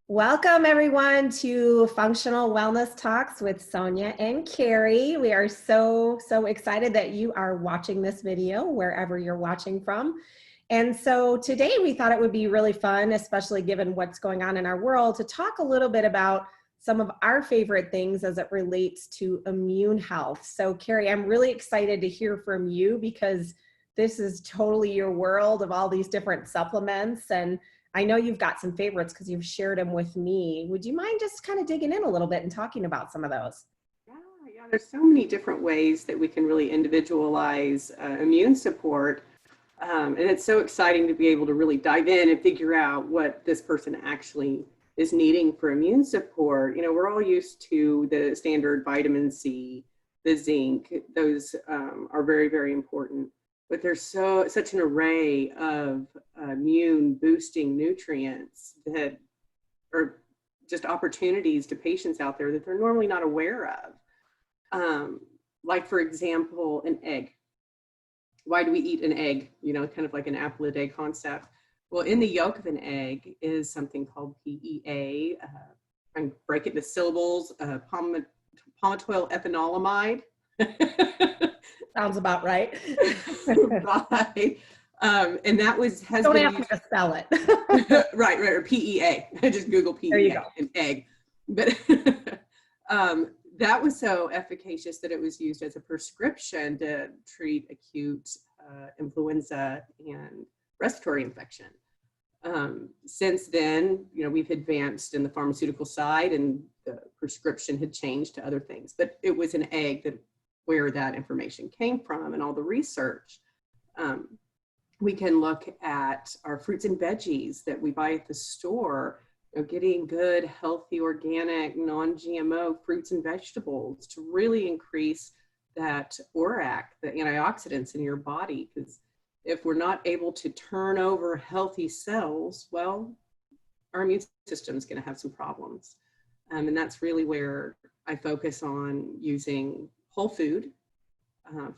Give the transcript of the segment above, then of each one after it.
Welcome everyone to Functional Wellness Talks with Sonja and Kari. We are so excited that you are watching this video wherever you're watching from. And so today we thought it would be really fun, especially given what's going on in our world, to talk a little bit about some of our favorite things as it relates to immune health. So Kari, I'm really excited to hear from you because this is totally your world of all these different supplements, and I know you've got some favorites because you've shared them with me. Would you mind just kind of digging in a little bit and talking about some of those? Yeah, there's so many different ways that we can really individualize immune support. And it's so exciting to be able to really dive in and figure out what this person actually is needing for immune support. You know, we're all used to the standard vitamin C, the zinc. Those are very, very important. But there's such an array of immune boosting nutrients that are just opportunities to patients out there that they're normally not aware of. Like, for example, an egg. Why do we eat an egg? You know, kind of like an apple a day concept. Well, in the yolk of an egg is something called PEA. I break it into syllables, palmitoyl ethanolamide. Sounds about right. Right. And that has Don't been ask me used to spell it. right, or PEA. I just Google PEA, There you go. an egg. But that was so efficacious that it was used as a prescription to treat acute influenza and respiratory infection. Since then, you know, we've advanced in the pharmaceutical side, and the prescription had changed to other things. But it was an egg that where that information came from and all the research. We can look at our fruits and veggies that we buy at the store, you know, getting good, healthy, organic, non-GMO fruits and vegetables to really increase that ORAC, the antioxidants in your body. Because if we're not able to turn over healthy cells, well, our immune system is going to have some problems. And that's really where I focus on using whole food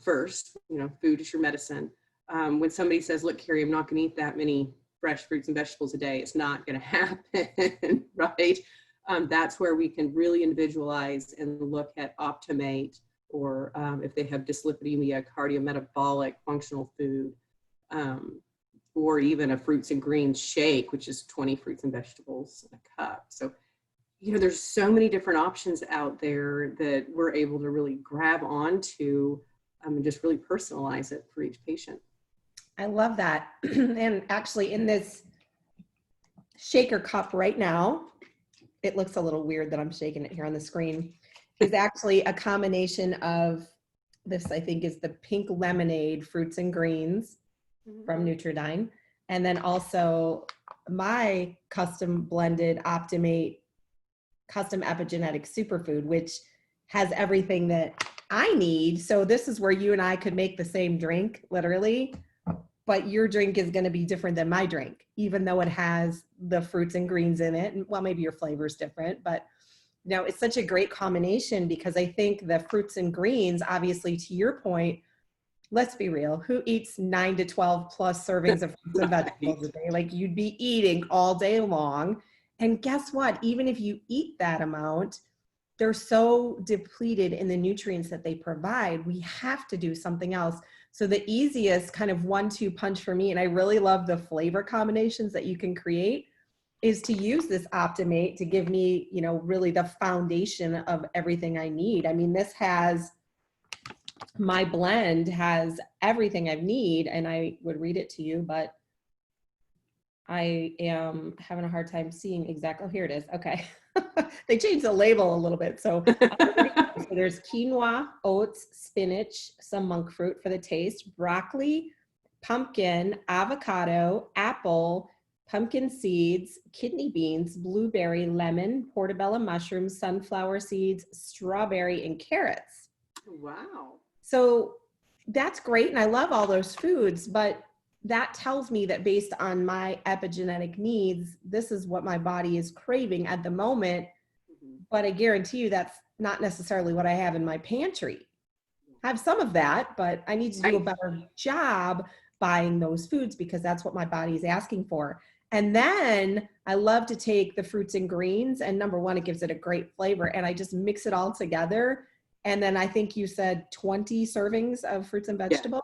first. You know, food is your medicine. When somebody says, look, Kari, I'm not going to eat that many fresh fruits and vegetables a day, it's not going to happen, right? That's where we can really individualize and look at Optimate, or if they have dyslipidemia, cardiometabolic functional food, or even a fruits and greens shake, which is 20 fruits and vegetables in a cup. So, you know, there's so many different options out there that we're able to really grab onto and just really personalize it for each patient. I love that. And actually in this shaker cup right now, it looks a little weird that I'm shaking it here on the screen, is actually a combination of this, I think, is the pink lemonade fruits and greens from Nutridyne. And then also my custom blended Optimate custom epigenetic superfood, which has everything that I need. So this is where you and I could make the same drink, literally, but your drink is going to be different than my drink, even though it has the fruits and greens in it. And well, maybe your flavor is different, but you know, it's such a great combination because I think the fruits and greens, obviously, to your point, let's be real, who eats 9 to 12 plus servings of fruits and vegetables a day? Like, you'd be eating all day long. And guess what? Even if you eat that amount, they're so depleted in the nutrients that they provide. We have to do something else. So the easiest kind of 1-2 punch for me, and I really love the flavor combinations that you can create, is to use this Optimate to give me, you know, really the foundation of everything I need. I mean, this has, my blend has everything I need, and I would read it to you, but I am having a hard time seeing exactly. Oh, here it is. Okay. They changed the label a little bit. So there's quinoa, oats, spinach, some monk fruit for the taste, broccoli, pumpkin, avocado, apple, pumpkin seeds, kidney beans, blueberry, lemon, portobello mushrooms, sunflower seeds, strawberry, and carrots. Wow. So that's great. And I love all those foods, but that tells me that based on my epigenetic needs, this is what my body is craving at the moment. But I guarantee you that's not necessarily what I have in my pantry. I have some of that, but I need to do a better job buying those foods because that's what my body is asking for. And then I love to take the fruits and greens, and number one, it gives it a great flavor, and I just mix it all together. And then I think you said 20 servings of fruits and Yeah. vegetables.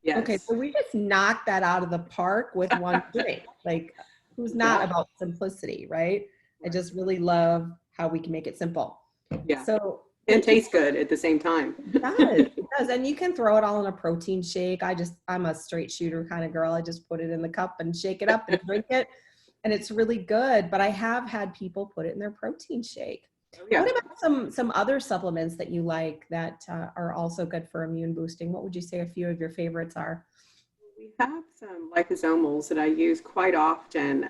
Okay, Yes. so we just knocked that out of the park with one drink. Like, who's not Yeah. about simplicity, right? I Right. just really love how we can make it simple. Yeah. So And thank you. tastes good at the same time. It does. It does. And you can throw it all in a protein shake. I'm a straight shooter kind of girl. I just put it in the cup and shake it up and drink it. And it's really good. But I have had people put it in their protein shake. Oh, yeah. What about some other supplements that you like that are also good for immune boosting? What would you say a few of your favorites are? We have some liposomals that I use quite often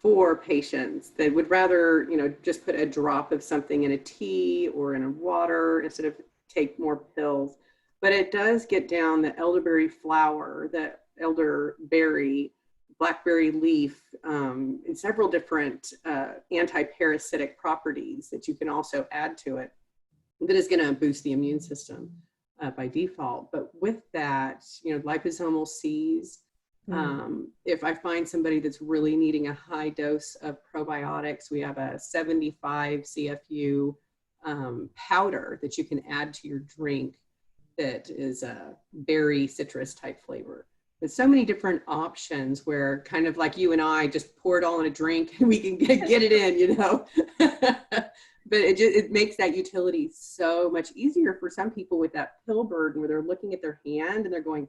for patients that would rather, just put a drop of something in a tea or in a water instead of take more pills. But it does get down the elderberry flower, the elderberry, blackberry leaf, and several different anti-parasitic properties that you can also add to it that is going to boost the immune system by default. But with that, liposomal C's, if I find somebody that's really needing a high dose of probiotics, we have a 75 CFU powder that you can add to your drink that is a berry citrus type flavor. There's so many different options where kind of like you and I just pour it all in a drink and we can get it in, But it makes that utility so much easier for some people with that pill burden where they're looking at their hand and they're going,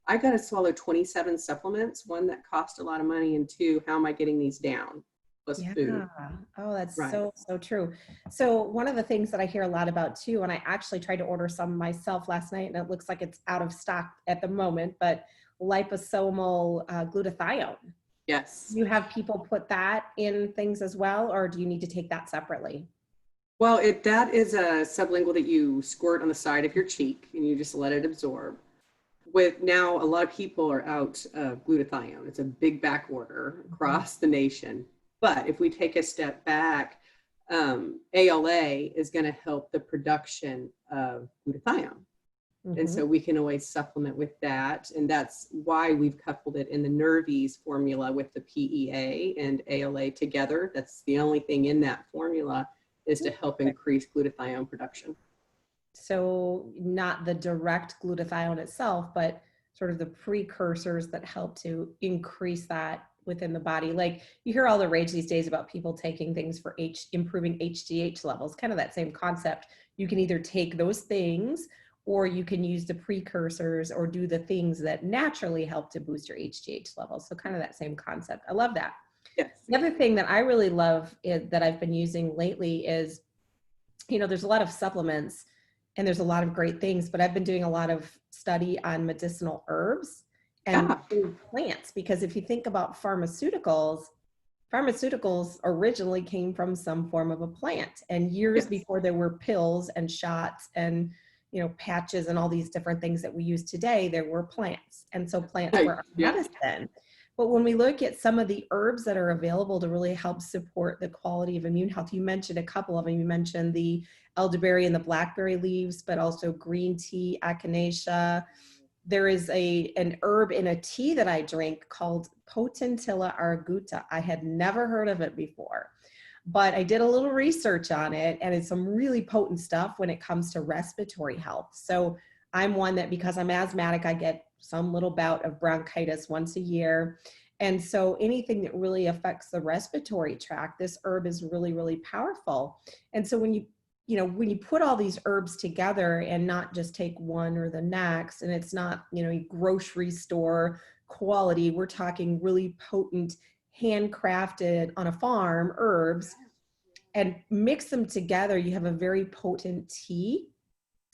I got to swallow 27 supplements, one that cost a lot of money, and two, how am I getting these down? Plus food. Oh, that's Right. so true. So one of the things that I hear a lot about too, and I actually tried to order some myself last night, and it looks like it's out of stock at the moment, but liposomal glutathione. Yes. You have people put that in things as well, or do you need to take that separately? Well, that is a sublingual that you squirt on the side of your cheek and you just let it absorb. With now, a lot of people are out of glutathione. It's a big back order across the nation. But if we take a step back, ALA is going to help the production of glutathione. And so we can always supplement with that. And that's why we've coupled it in the Nervies formula with the PEA and ALA together. That's the only thing in that formula is to help increase glutathione production. So not the direct glutathione itself, but sort of the precursors that help to increase that within the body. Like you hear all the rage these days about people taking things for improving HGH levels, kind of that same concept. You can either take those things or you can use the precursors or do the things that naturally help to boost your HGH levels. So kind of that same concept. I love that. Yes. The other thing that I really love that I've been using lately is, there's a lot of supplements and there's a lot of great things, but I've been doing a lot of study on medicinal herbs and plants, because if you think about pharmaceuticals originally came from some form of a plant, and years before there were pills and shots and patches and all these different things that we use today, there were plants. And so plants were our medicine. But when we look at some of the herbs that are available to really help support the quality of immune health, you mentioned a couple of them. You mentioned the elderberry and the blackberry leaves, but also green tea, echinacea. There is an herb in a tea that I drink called Potentilla arguta. I had never heard of it before, but I did a little research on it, and it's some really potent stuff when it comes to respiratory health. So I'm one that, because I'm asthmatic, I get some little bout of bronchitis once a year. And so anything that really affects the respiratory tract, this herb is really, really powerful. And so when you put all these herbs together and not just take one or the next, and it's not, a grocery store quality, we're talking really potent, handcrafted on a farm herbs, and mix them together, you have a very potent tea.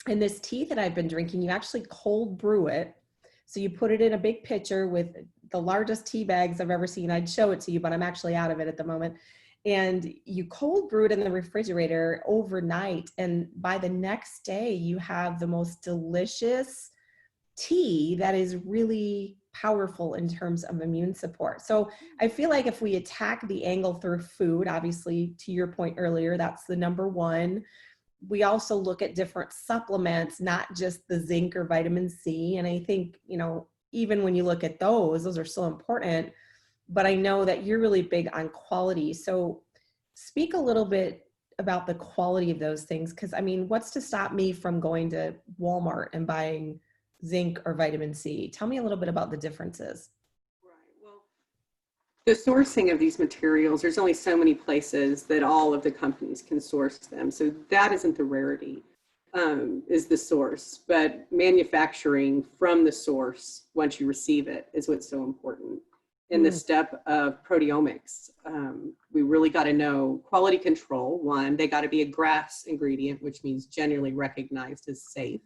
And this tea that I've been drinking, you actually cold brew it. So you put it in a big pitcher with the largest tea bags I've ever seen. I'd show it to you, but I'm actually out of it at the moment. And you cold brew it in the refrigerator overnight. And by the next day, you have the most delicious tea that is really powerful in terms of immune support. So I feel like if we attack the angle through food, obviously, to your point earlier, that's the number one. We also look at different supplements, not just the zinc or vitamin C. And I think, even when you look at those are so important. but I know that you're really big on quality. So speak a little bit about the quality of those things. Cause I mean, what's to stop me from going to Walmart and buying zinc or vitamin C? Tell me a little bit about the differences. Right. Well, the sourcing of these materials, there's only so many places that all of the companies can source them. So that isn't the rarity, is the source. But manufacturing from the source, once you receive it, is what's so important. In the step of proteomics, we really got to know quality control. One, they got to be a GRAS ingredient, which means generally recognized as safe.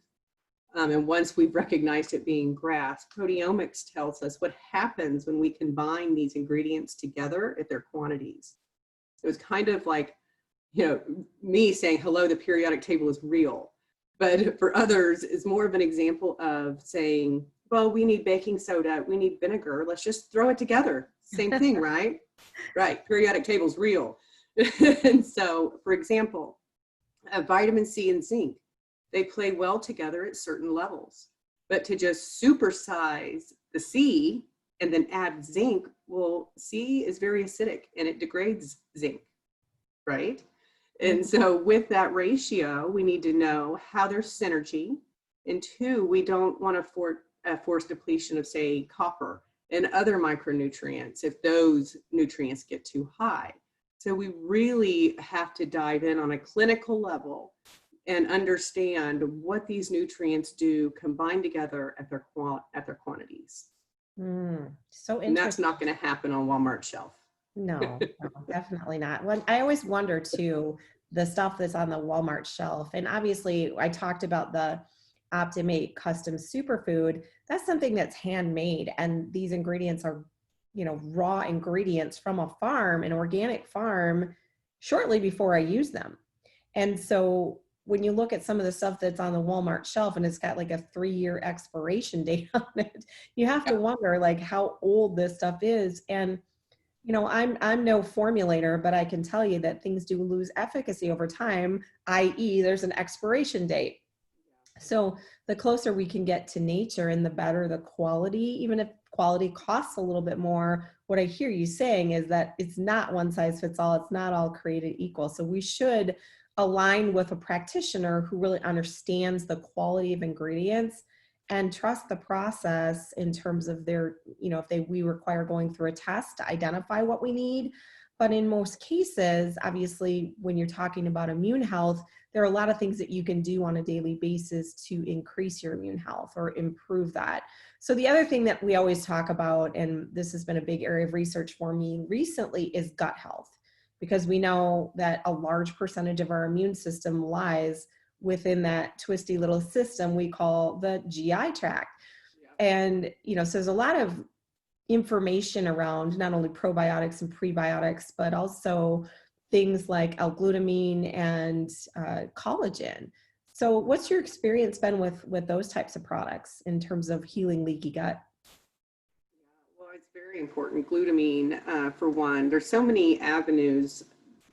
And once we've recognized it being GRAS, proteomics tells us what happens when we combine these ingredients together at their quantities. So it's kind of like, me saying, hello, the periodic table is real. But for others, it's more of an example of saying, well, we need baking soda, we need vinegar, let's just throw it together. Same thing, right? Right, periodic table's real. And so, for example, vitamin C and zinc, they play well together at certain levels. But to just supersize the C and then add zinc, well, C is very acidic and it degrades zinc, right? And so with that ratio, we need to know how there's synergy. And two, we don't want to force depletion of, say, copper and other micronutrients if those nutrients get too high. So we really have to dive in on a clinical level and understand what these nutrients do combined together at their quantities. So interesting. And that's not going to happen on Walmart shelf. No, definitely not. Well, I always wonder too, the stuff that's on the Walmart shelf. And obviously I talked about the Optimate custom superfood. That's something that's handmade. And these ingredients are, raw ingredients from a farm, an organic farm, shortly before I use them. And so when you look at some of the stuff that's on the Walmart shelf and it's got like a 3-year expiration date on it, you have to wonder like how old this stuff is. And I'm no formulator, but I can tell you that things do lose efficacy over time, i.e. there's an expiration date. So the closer we can get to nature and the better the quality, even if quality costs a little bit more, what I hear you saying is that it's not one size fits all. It's not all created equal. So we should align with a practitioner who really understands the quality of ingredients and trust the process in terms of their, if we require going through a test to identify what we need. But in most cases, obviously, when you're talking about immune health, there are a lot of things that you can do on a daily basis to increase your immune health or improve that. So the other thing that we always talk about, and this has been a big area of research for me recently, is gut health, because we know that a large percentage of our immune system lies within that twisty little system we call the GI tract. Yeah. And, so there's a lot of information around not only probiotics and prebiotics, but also things like L-glutamine and collagen. So what's your experience been with those types of products in terms of healing leaky gut? Well, it's very important. Glutamine, for one, there's so many avenues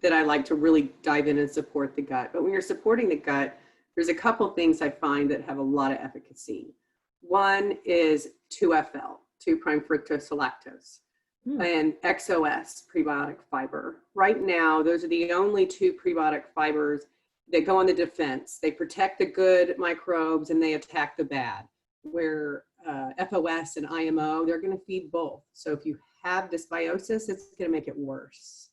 that I like to really dive in and support the gut. But when you're supporting the gut, there's a couple things I find that have a lot of efficacy. One is 2FL, 2' fructose lactose, and XOS, prebiotic fiber. Right now, those are the only 2 prebiotic fibers that go on the defense. They protect the good microbes and they attack the bad. Where FOS and IMO, they're going to feed both. So if you have dysbiosis, it's going to make it worse.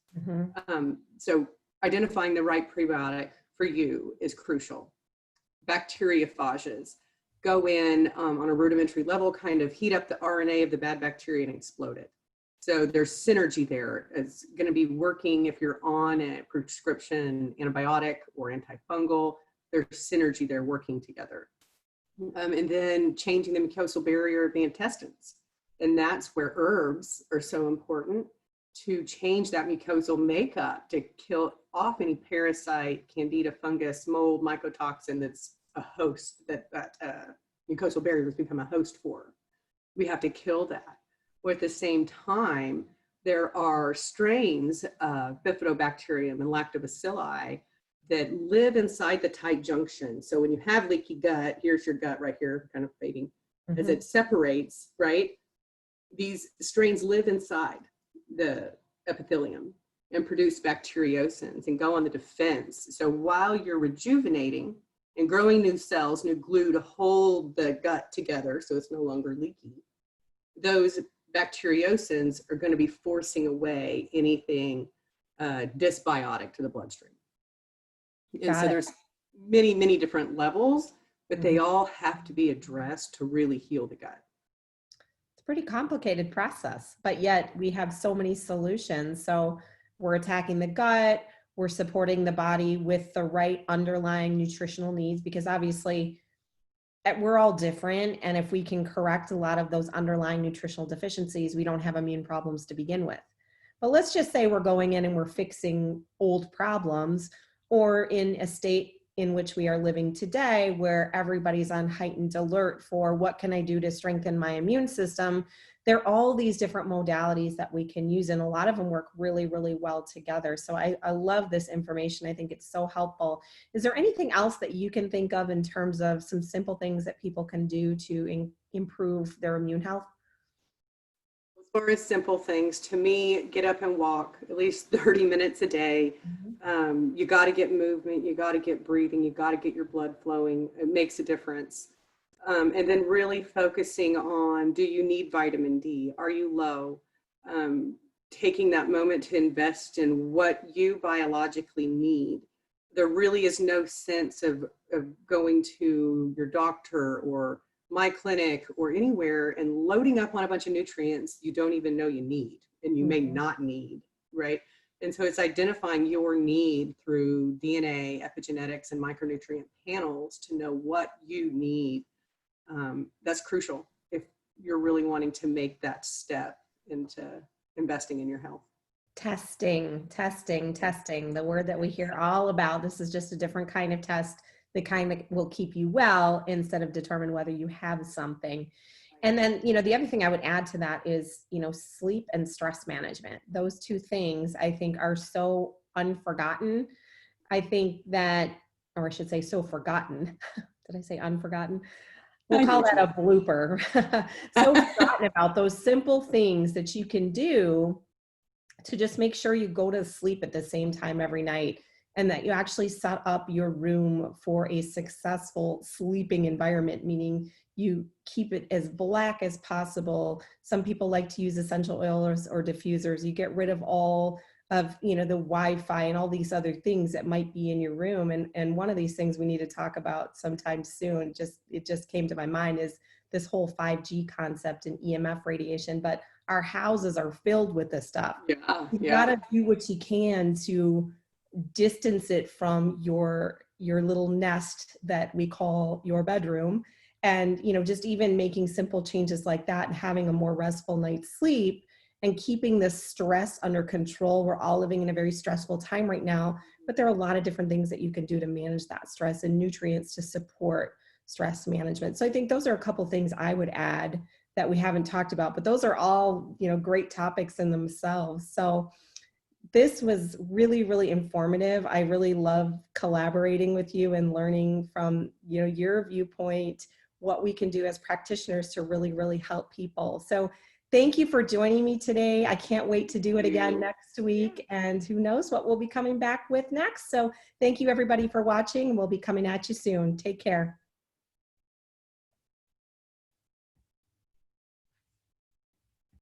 So identifying the right prebiotic for you is crucial. Bacteriophages go in on a rudimentary level, kind of heat up the RNA of the bad bacteria and explode it. So there's synergy there. It's going to be working if you're on a prescription antibiotic or antifungal. There's synergy there working together. And then changing the mucosal barrier of the intestines. And that's where herbs are so important, to change that mucosal makeup, to kill off any parasite, candida, fungus, mold, mycotoxin that's a host, that mucosal barrier has become a host for. We have to kill that. Or at the same time, there are strains of bifidobacterium and lactobacilli that live inside the tight junction. So when you have leaky gut, here's your gut right here, kind of fading, as it separates, right? These strains live inside. the epithelium and produce bacteriocins and go on the defense. So while you're rejuvenating and growing new cells, new glue to hold the gut together so it's no longer leaky, those bacteriocins are going to be forcing away anything dysbiotic to the bloodstream. And so there's many, many different levels, but they all have to be addressed to really heal the gut. It's a pretty complicated process, but yet we have so many solutions. So we're attacking the gut, we're supporting the body with the right underlying nutritional needs, because obviously we're all different. And if we can correct a lot of those underlying nutritional deficiencies, we don't have immune problems to begin with. But let's just say we're going in and we're fixing old problems, or in a state in which we are living today where everybody's on heightened alert for what can I do to strengthen my immune system. There are all these different modalities that we can use, and a lot of them work really, really well together. So I love this information. I think it's so helpful. Is there anything else that you can think of in terms of some simple things that people can do to improve their immune health? As far as simple things, to me, get up and walk at least 30 minutes a day. You got to get movement, you got to get breathing, you got to get your blood flowing. It makes a difference. And then really focusing on, do you need vitamin D? Are you low? Taking that moment to invest in what you biologically need. There really is no sense of going to your doctor or my clinic or anywhere and loading up on a bunch of nutrients you don't even know you need and you may not need, right? And so it's identifying your need through DNA, epigenetics, and micronutrient panels to know what you need. That's crucial if you're really wanting to make that step into investing in your health. Testing, the word that we hear all about. This is just a different kind of test, the kind that will keep you well instead of determine whether you have something. And then, the other thing I would add to that is, sleep and stress management. Those two things I think are so unforgotten. I think that, or I should say so forgotten. Did I say unforgotten? We'll call that a blooper. So forgotten about those simple things that you can do to just make sure you go to sleep at the same time every night, and that you actually set up your room for a successful sleeping environment, meaning you keep it as black as possible. Some people like to use essential oils or diffusers. You get rid of all of, the Wi-Fi and all these other things that might be in your room. And one of these things we need to talk about sometime soon, it just came to my mind, is this whole 5G concept and EMF radiation. But our houses are filled with this stuff. You gotta do what you can to distance it from your little nest that we call your bedroom. And, just even making simple changes like that and having a more restful night's sleep and keeping the stress under control. We're all living in a very stressful time right now, but there are a lot of different things that you can do to manage that stress, and nutrients to support stress management. So I think those are a couple things I would add that we haven't talked about, but those are all, great topics in themselves. So this was really, really informative. I really love collaborating with you and learning from, your viewpoint, what we can do as practitioners to really, really help people. So thank you for joining me today. I can't wait to do it again next week, and who knows what we'll be coming back with next. So thank you everybody for watching. We'll be coming at you soon. Take care.